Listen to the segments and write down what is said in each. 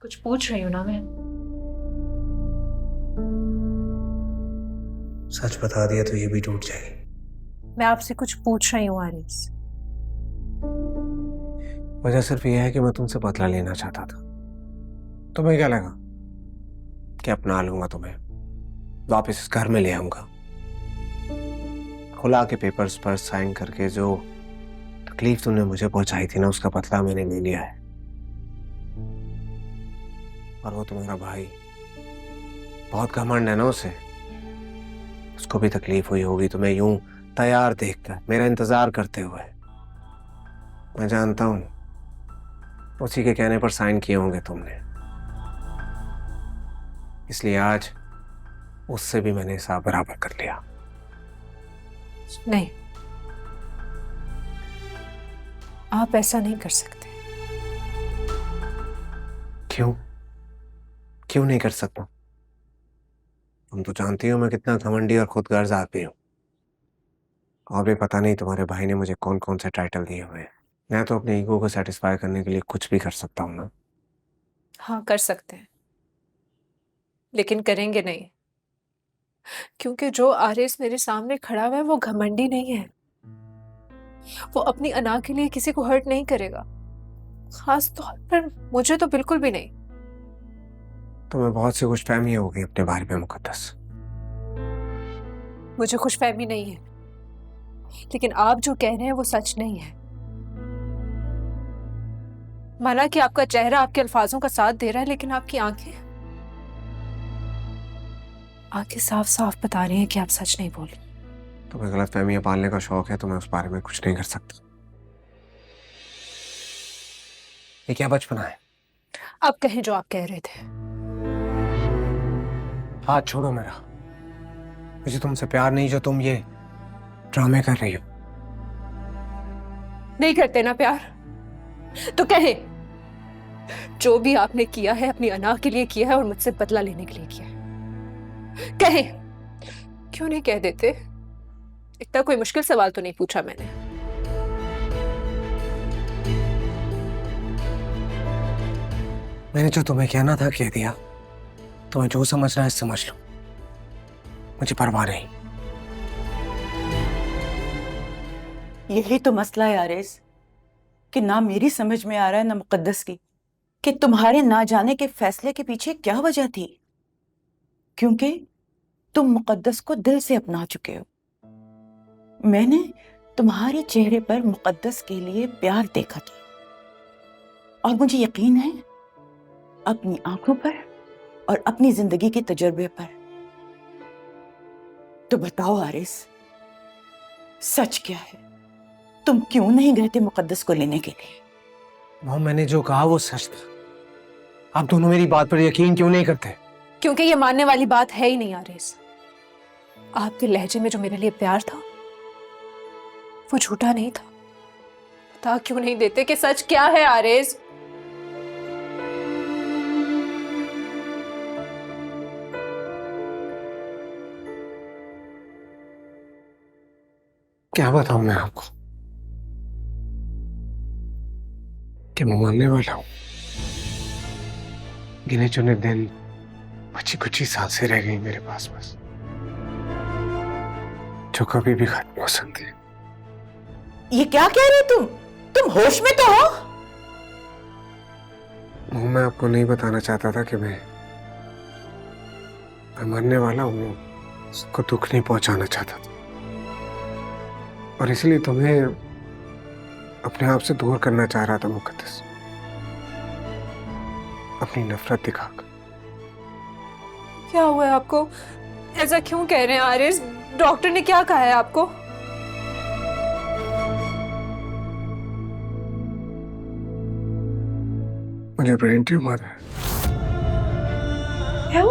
कुछ पूछ रही हूँ ना मैं। सच बता दिया तो ये भी टूट जाएगी। मैं आपसे कुछ पूछ रही हूँ आरिस। वजह सिर्फ ये है कि मैं तुमसे बदला लेना चाहता था। तुम्हें क्या लगा कि अपना लूंगा, तुम्हें वापस इस घर में ले आऊंगा? खुला के पेपर्स पर साइन करके जो तकलीफ तुमने मुझे पहुंचाई थी ना, उसका बदला मैंने ले लिया है। और वो तुम्हारा भाई, बहुत घमंड है ना उसे, उसको भी तकलीफ हुई होगी तुम्हें यूं तैयार देखकर, मेरा इंतजार करते हुए। मैं जानता हूं उसी के कहने पर साइन किए होंगे तुमने, इसलिए आज उससे भी मैंने हिसाब बराबर कर लिया। नहीं, आप ऐसा नहीं कर सकते। क्यों क्यों नहीं कर सकता? तुम तो जानती हो मैं कितना घमंडी और खुदगर्ज आदमी हूं। और भी पता नहीं तुम्हारे भाई ने मुझे कौन कौन से टाइटल दिए हुए हैं। मैं तो अपने ईगो को सेटिस्फाई करने के लिए कुछ भी कर सकता हूँ ना। हाँ, कर सकते हैं, लेकिन करेंगे नहीं, क्योंकि जो आरिस मेरे सामने खड़ा हुआ है वो घमंडी नहीं है। वो अपनी अना के लिए किसी को हर्ट नहीं करेगा, खास तौर पर मुझे तो बिल्कुल भी नहीं। तुम्हें बहुत सी खुशफहमी होगी अपने बारे में मुकद्दस। मुझे खुशफहमी नहीं है, लेकिन आप जो कह रहे हैं वो सच नहीं है। माना कि आपका चेहरा आपके अल्फाजों का साथ दे रहा है, लेकिन आपकी आंखें आंखें साफ साफ बता रही हैं कि आप सच नहीं बोल रहे। तुम्हें गलतफहमियां पालने का शौक है तो मैं उस बारे में कुछ नहीं कर सकता। ये क्या बचपना है? आप कहें जो आप कह रहे थे। हाथ छोड़ो मेरा। मुझे तुमसे प्यार नहीं जो तुम ये ड्रामे कर रही हो। नहीं करते ना प्यार, तो कहें जो भी आपने किया है अपनी अना के लिए किया है और मुझसे बदला लेने के लिए किया है। कहें, क्यों नहीं कह देते? इतना कोई मुश्किल सवाल तो नहीं पूछा मैंने। मैंने जो तुम्हें कहना था कह दिया। तुम्हें जो समझना है समझ लो, मुझे परवाह नहीं। यही तो मसला है आरिस, कि ना मेरी समझ में आ रहा है ना मुकद्दस की, कि तुम्हारे ना जाने के फैसले के पीछे क्या वजह थी। क्योंकि तुम मुकद्दस को दिल से अपना चुके हो। मैंने तुम्हारे चेहरे पर मुकद्दस के लिए प्यार देखा था, और मुझे यकीन है अपनी आंखों पर और अपनी जिंदगी के तजुर्बे पर। तो बताओ आरिस, सच क्या है? तुम क्यों नहीं गए थे मुकद्दस को लेने के लिए? वो मैंने जो कहा वो सच था। आप दोनों मेरी बात पर यकीन क्यों नहीं करते? क्योंकि ये मानने वाली बात है ही नहीं आरिस। आपके लहजे में जो मेरे लिए प्यार था वो झूठा नहीं था। बता क्यों नहीं देते कि सच क्या है आरिस? क्या बताऊं मैं आपको कि मैं मरने वाला हूं। गिने चुने दिन, बची कुछ सांसें रह गई मेरे पास बस, जो कभी भी खत्म हो सकती है। ये क्या कह रहे हो तुम होश में तो हो? वो मैं आपको नहीं बताना चाहता था कि मैं मरने वाला हूँ। उसको दुख नहीं पहुंचाना चाहता था, और इसलिए तुम्हें अपने आप से दूर करना चाह रहा था मुकद्दस, अपनी नफरत दिखाकर। क्या हुआ है आपको? ऐसा क्यों कह रहे हैं आरिस? डॉक्टर ने क्या कहा है आपको? मुझे ब्रेन ट्यूमर है। क्या?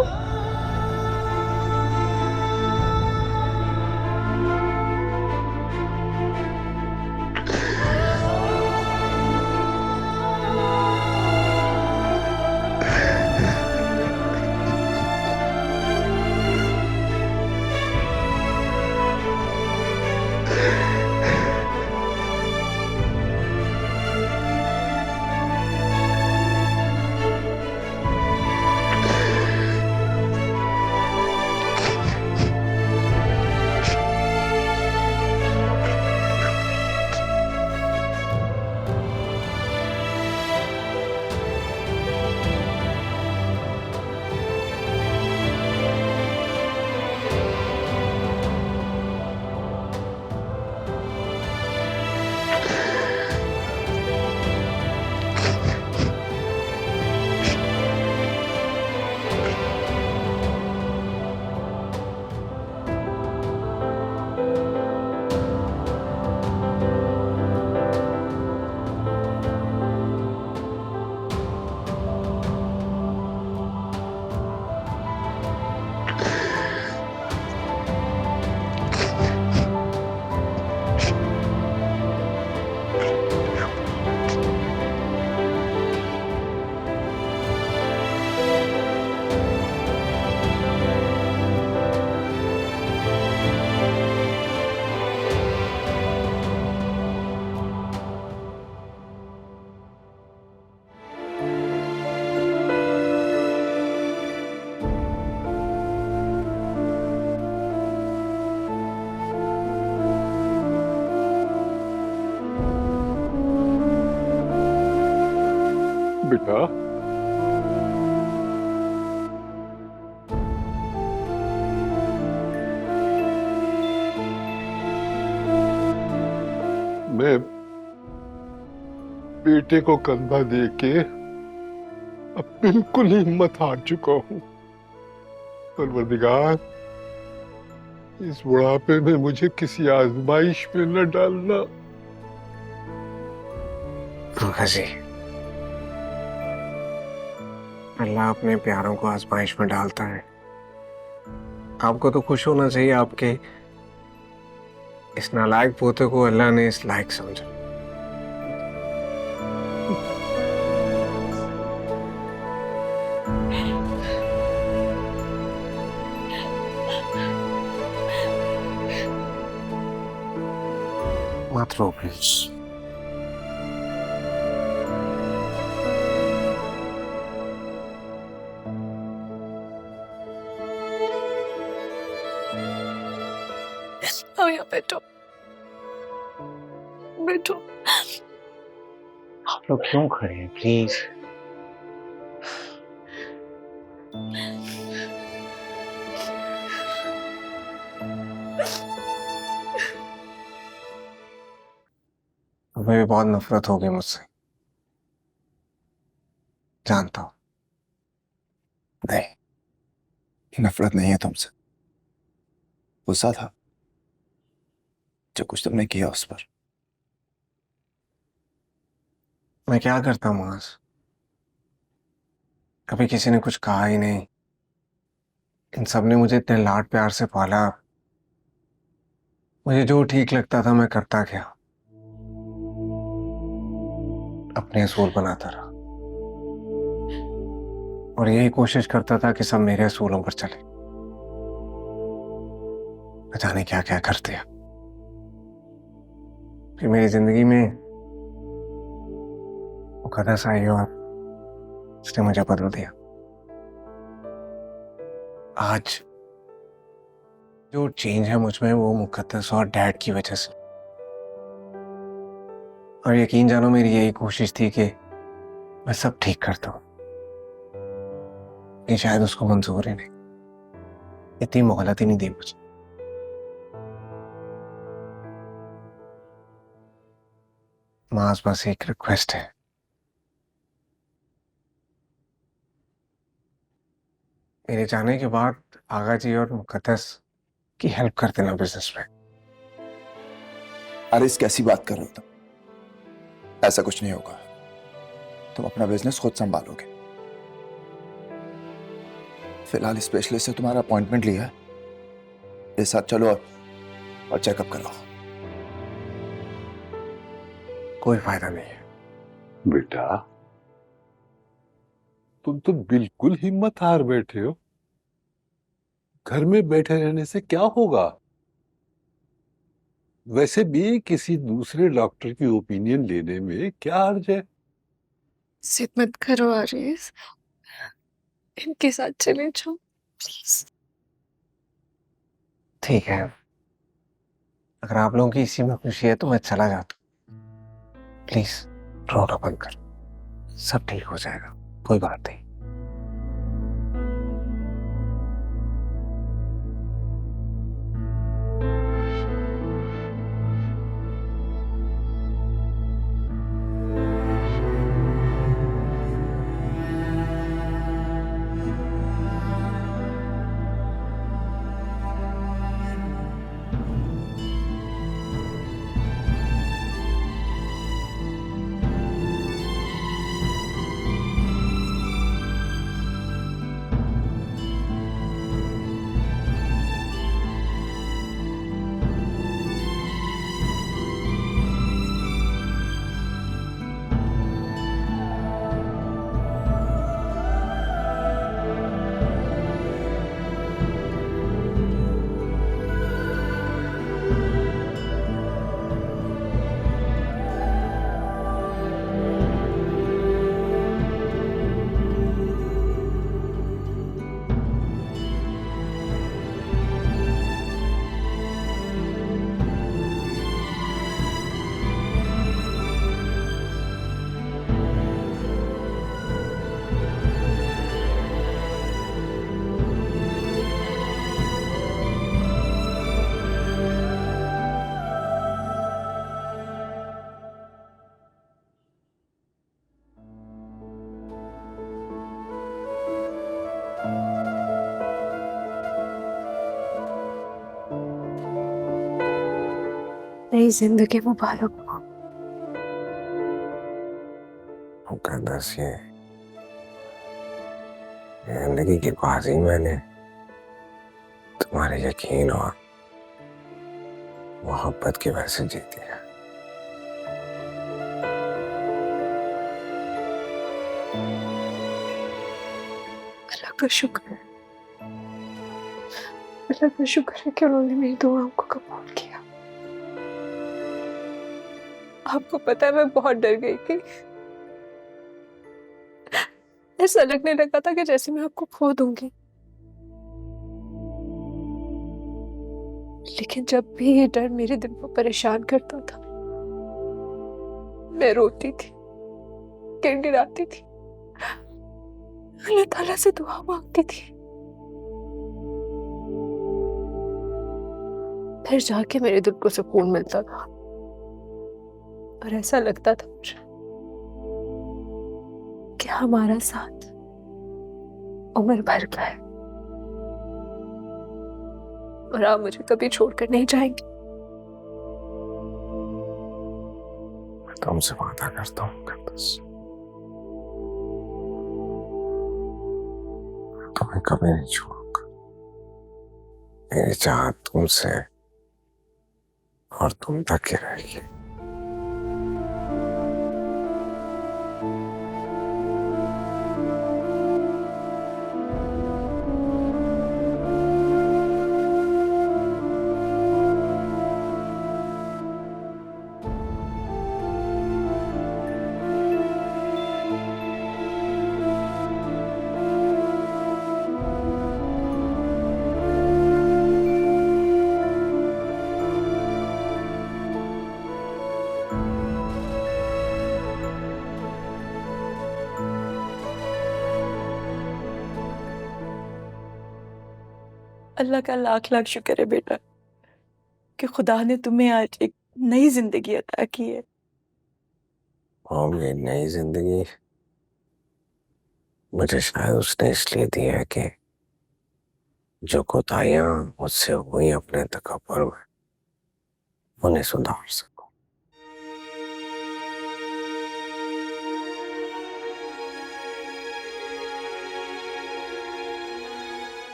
बेटा। मैं बेटे को कंधा दे के अब बिल्कुल ही हिम्मत हार चुका हूं। परवरदिगार, इस बुढ़ापे में मुझे किसी आजमाइश में न डालना। जी, अल्लाह अपने प्यारों को आजमाइश में डालता है। आपको तो खुश होना चाहिए, आपके इस नालायक पोते को अल्लाह ने इस लायक समझा। मत रो प्लीज। आओ यहाँ बैठो, बैठो। आप लोग क्यों खड़े हैं, प्लीज। तुम्हें भी बहुत नफरत हो गई मुझसे, जानता हूं। नहीं, नफरत नहीं है तुमसे, गुस्सा था जो कुछ तुमने किया उस पर। मैं क्या करता मास, कभी किसी ने कुछ कहा ही नहीं। इन सब ने मुझे इतने लाड प्यार से पाला, मुझे जो ठीक लगता था मैं करता गया, अपने असूल बनाता रहा और यही कोशिश करता था कि सब मेरे असूलों पर चले। न जाने क्या क्या कर दिया। फिर मेरी जिंदगी में मुकद्दस आई और उसने मुझे बदल दिया। आज जो चेंज है मुझ में वो मुकद्दस और डैड की वजह से। और यकीन जानो मेरी यही कोशिश थी कि मैं सब ठीक करता हूं, लेकिन शायद उसको मंजूर ही नहीं, इतनी मोहलत ही नहीं दी मुझे। मास बस एक रिक्वेस्ट है, मेरे जाने के बाद आगा जी और मुकद्दस की हेल्प कर देना बिजनेस में। अरे इस कैसी बात कर रहे हो तुम? ऐसा कुछ नहीं होगा, तुम अपना बिजनेस खुद संभालोगे। फिलहाल स्पेशलिस्ट से तुम्हारा अपॉइंटमेंट लिया है, इस साथ चलो और चेकअप कराओ। कोई फायदा नहीं है। बेटा, तुम तो बिल्कुल हिम्मत हार बैठे हो। घर में बैठे रहने से क्या होगा? वैसे भी किसी दूसरे डॉक्टर की ओपिनियन लेने में क्या हर्ज है? जिद मत करो आरिस, इनके साथ चले जाओ प्लीज। ठीक है, अगर आप लोगों की इसी में खुशी है तो मैं चला जाता हूँ। प्लीज रोना बंद कर, सब ठीक हो जाएगा, कोई बात नहीं। नई जिंदगी मुबारक हो। मुकद्दस, ये जिंदगी की बाजी मैंने तुम्हारे यकीन और मोहब्बत की वजह से जीती है। अल्लाह का शुक्र है, अल्लाह का शुक्र है कि उन्होंने मेरी दुआओं को कबूल किया। आपको पता है मैं बहुत डर गई थी। ऐसा लगने लगा था कि जैसे मैं आपको खो दूंगी। लेकिन जब भी ये डर मेरे दिल को परेशान करता था, मैं रोती थी, गिड़गिड़ाती थी, अल्लाह ताला से दुआ मांगती थी। फिर जाके मेरे दिल को सुकून मिलता था और ऐसा लगता था मुझे कि हमारा साथ उम्र भर का है और आप मुझे कभी छोड़कर नहीं जाएंगे। मैं तुमसे वादा करता हूँ मुकद्दस, तुम्हें कभी नहीं छोड़ूंगा। मेरी चाहत तुमसे और तुम तक ही रहेगी। अल्लाह का लाख लाख शुक्र है बेटा कि खुदा ने तुम्हें आज एक नई जिंदगी अता की है। और ये नई जिंदगी मुझे शायद उसने इसलिए दी है कि जो कोताहियां मुझसे हुई अपने तकब्बुर में, उन्हें सुधार सकूं।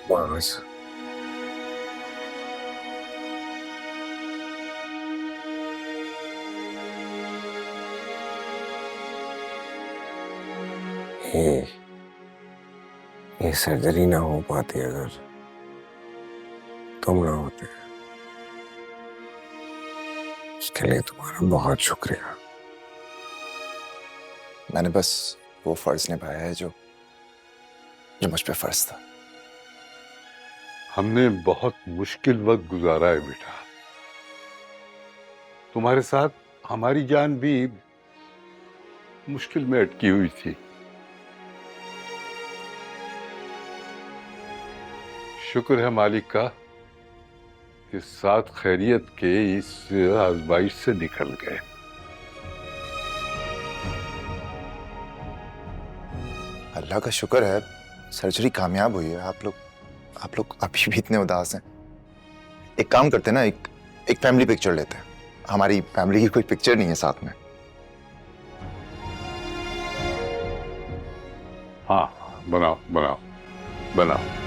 वहां से ये ये सर्जरी ना हो पाती अगर तुम ना होते। उसके लिए तुम्हारा बहुत शुक्रिया। मैंने बस वो फर्ज निभाया है जो जो मुझ पे फर्ज था। हमने बहुत मुश्किल वक्त गुजारा है बेटा। तुम्हारे साथ हमारी जान भी मुश्किल में अटकी हुई थी। शुक्र है मालिक का कि साथ खैरियत के इस आजमाइश से निकल गए। अल्लाह का शुक्र है सर्जरी कामयाब हुई है। आप लोग अभी भी इतने उदास हैं। एक काम करते हैं ना, एक फैमिली पिक्चर लेते हैं। हमारी फैमिली की कोई पिक्चर नहीं है साथ में। हाँ, बनाओ बनाओ बनाओ।